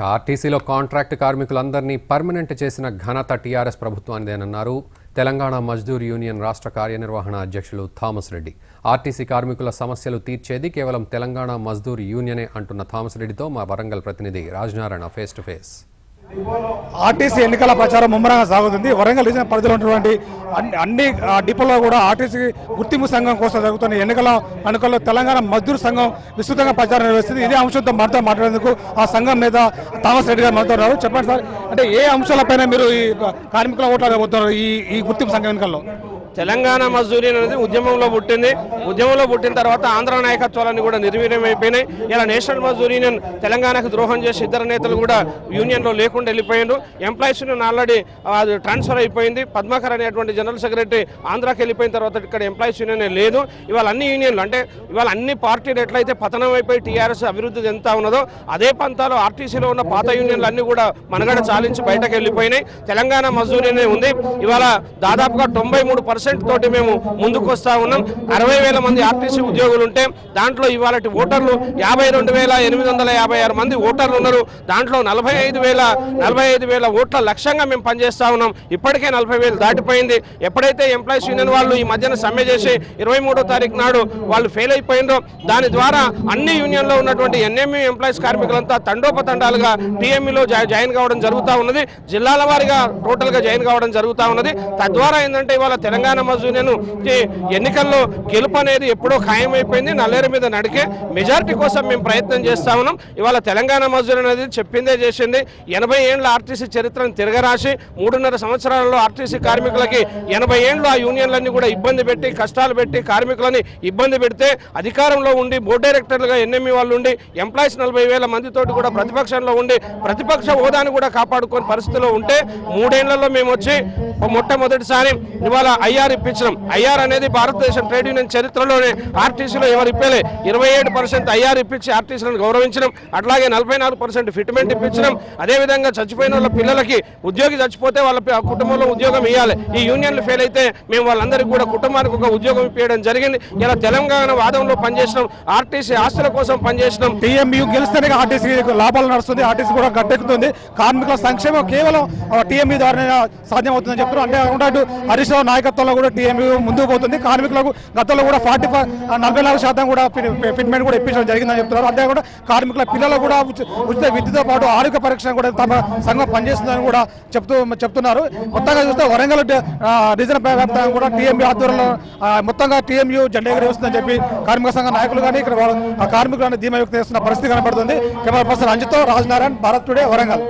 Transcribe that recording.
ఆర్టీసీలో contract కార్మికులందరినీ permanent చేసిన ఘనత టీఆర్ఎస్ ప్రభుత్వానిదేనన్నారు తెలంగాణ మజ్దూర్ యూనియన్ రాష్ట్ర కార్యనిర్వహణ అధ్యక్షులు థామస్ రెడ్డి. ఆర్టీసీ కార్మికుల సమస్యలు తీర్చేది కేవలం తెలంగాణ మజ్దూర్ యూనియనే అంటున్న థామస్ రెడ్డితో మా వరంగల్ ప్రతినిధి Rajanarayana face to face. RTC ఎన్నికల ప్రచారం ముమ్మరంగా సాగుతుంది. వరంగల్ రీజన్ పరిధిలో ఉన్నటువంటి అన్ని డిపోలో కూడా ఆర్టీసీ గుర్తింపు సంఘం కోసం జరుగుతున్న ఎన్నికల్లో తెలంగాణ మజ్దూర్ సంఘం విస్తృతంగా ప్రచారం నిర్వహిస్తుంది. ఇదే అంశంతో మనతో మాట్లాడేందుకు ఆ సంఘం నేత థామస్ రెడ్డి గారు మనతో ఉన్నారు. చెప్పండి సార్, అంటే ఏ అంశాలపైన మీరు ఈ కార్మికుల ఓట్లాడబోతున్నారు ఈ గుర్తింపు సంఘం ఎన్నికల్లో? తెలంగాణ మజ్దూర్ అనేది ఉద్యమంలో పుట్టింది. ఉద్యమంలో పుట్టిన తర్వాత ఆంధ్ర నాయకత్వాలన్నీ కూడా నిర్వీర్యమైపోయినాయి. ఇలా నేషనల్ మజ్దూర్ యూనియన్ తెలంగాణకు ద్రోహం చేసి ఇద్దరు నేతలు కూడా యూనియన్లో లేకుండా వెళ్ళిపోయారు. ఎంప్లాయీస్ యూనియన్ ఆల్రెడీ అది ట్రాన్స్ఫర్ అయిపోయింది. పద్మాకర్ అనేటువంటి జనరల్ సెక్రటరీ ఆంధ్రాకి వెళ్ళిపోయిన తర్వాత ఇక్కడ ఎంప్లాయీస్ యూనియన్ లేదు. ఇవాళ అన్ని యూనియన్లు అంటే ఇవాళ అన్ని పార్టీలు ఎట్లయితే పతనం అయిపోయి టీఆర్ఎస్ అభివృద్ధి ఎంత ఉన్నదో అదే పంతాలో ఆర్టీసీలో ఉన్న పాత యూనియన్లు అన్ని కూడా మనగడ చాలించి బయటకు వెళ్ళిపోయినాయి. తెలంగాణ మజ్దూర్ యూనియన్ ఉంది. ఇవాళ దాదాపుగా 93% తోటి మేము ముందుకు వస్తా ఉన్నాం. 60,000 మంది ఆర్టీసీ ఉద్యోగులు ఉంటే దాంట్లో ఇవాళ ఓటర్లు 52,856 మంది ఓటర్లు ఉన్నారు. దాంట్లో 45,000 ఓట్ల లక్ష్యంగా మేము పనిచేస్తా ఉన్నాం. ఇప్పటికే 40,000 దాటిపోయింది. ఎప్పుడైతే ఎంప్లాయీస్ యూనియన్ వాళ్ళు ఈ మధ్యన సమ్మె చేసి 23వ తారీఖు నాడు వాళ్ళు ఫెయిల్ అయిపోయిందో దాని ద్వారా అన్ని యూనియన్లో ఉన్నటువంటి ఎన్ఎంయూ ఎంప్లాయీస్ కార్మికులంతా తండోపతండాలుగా టీఎంఈలో జాయిన్ కావడం జరుగుతూ ఉన్నది. జిల్లాల వారీగా టోటల్గా జాయిన్ కావడం జరుగుతూ ఉన్నది. తద్వారా ఏంటంటే ఇవాళ తెలంగాణ మజ్దూర్ ఎన్నికల్లో గెలుపు అనేది ఎప్పుడో ఖాయమైపోయింది. నల్లేరు మీద నడికే మెజారిటీ కోసం మేము ప్రయత్నం చేస్తా ఉన్నాం. ఇవాళ తెలంగాణ మజ్దూర్ అనేది చెప్పిందే చేసింది. 80 ఏళ్ల ఆర్టీసీ చరిత్రను తిరగరాసి 3.5 సంవత్సరాలలో ఆర్టీసీ కార్మికులకి 80 ఏళ్ళు ఆ యూనియన్లన్నీ కూడా ఇబ్బంది పెట్టి కష్టాలు పెట్టి కార్మికులని ఇబ్బంది పెడితే అధికారంలో ఉండి బోర్డు డైరెక్టర్లుగా ఎన్ఎంఈ వాళ్ళు ఉండి ఎంప్లాయీస్ 40,000 మందితోటి కూడా ప్రతిపక్షంలో ఉండి ప్రతిపక్ష హోదాను కూడా కాపాడుకునే పరిస్థితిలో ఉంటే 3 ఏళ్లలో మేము వచ్చి మొట్టమొదటిసారి ఇవాళ ఐఆర్ ఇప్పించడం. ఐఆర్ అనేది భారతదేశం ట్రేడ్ యూనియన్ చరిత్రలోనే ఆర్టీసీలో ఎవరు ఇప్పలే 27% ఐఆర్ ఇప్పించి ఆర్టీసీలను గౌరవించడం, అట్లాగే 44% ఫిట్మెంట్ ఇప్పించడం, అదేవిధంగా చచ్చిపోయిన వాళ్ళ పిల్లలకి ఉద్యోగి చచ్చిపోతే వాళ్ళ కుటుంబంలో ఉద్యోగం ఇవ్వాలి. ఈ యూనియన్లు ఫెయిల్ అయితే మేము వాళ్ళందరికీ కూడా కుటుంబానికి ఒక ఉద్యోగం ఇప్పించడం జరిగింది. ఇలా తెలంగాణ వాదంలో పనిచేసినాం. ఆర్టీసీ ఆస్తుల కోసం పనిచేసినాం. టీఎంయూ గెలిస్తేనే ఆర్టీసీ లాభాలు నడుస్తుంది, ఆర్టీసీ కూడా గట్టెక్కుతుంది. కార్మికుల సంక్షేమం కేవలం టీఎంయూ ద్వారా సాధ్యమవుతుందని చెప్తున్నారు. అంతేకాకుండా హరీష్ రావు నాయకత్వంలో కూడా టీఎంయూ ముందుకు పోతుంది. కార్మికులకు గతంలో కూడా 44% కూడా ఫిట్మెంట్ కూడా ఇప్పించడం జరిగిందని చెప్తున్నారు. అంతేకాకుండా కార్మికుల పిల్లలు కూడా ఉచిత విద్యతో పాటు ఆరోగ్య పరీక్ష కూడా తమ సంఘం పనిచేస్తుందని కూడా చెప్తున్నారు. మొత్తంగా చూస్తే వరంగల్ రీజన్ వ్యాప్తంగా కూడా టీఎంయూ ఆధ్వర్యంలో మొత్తంగా టీఎంయూ జెండా ఎగురవేస్తుందని చెప్పి కార్మిక సంఘ నాయకులు కానీ ఇక్కడ కార్మికులను ధీమా వ్యక్తం చేస్తున్న పరిస్థితి కనబడుతుంది. కెమెరా పర్సన్ అంజితో రాజనారాయణ, భారత్ టుడే, వరంగల్.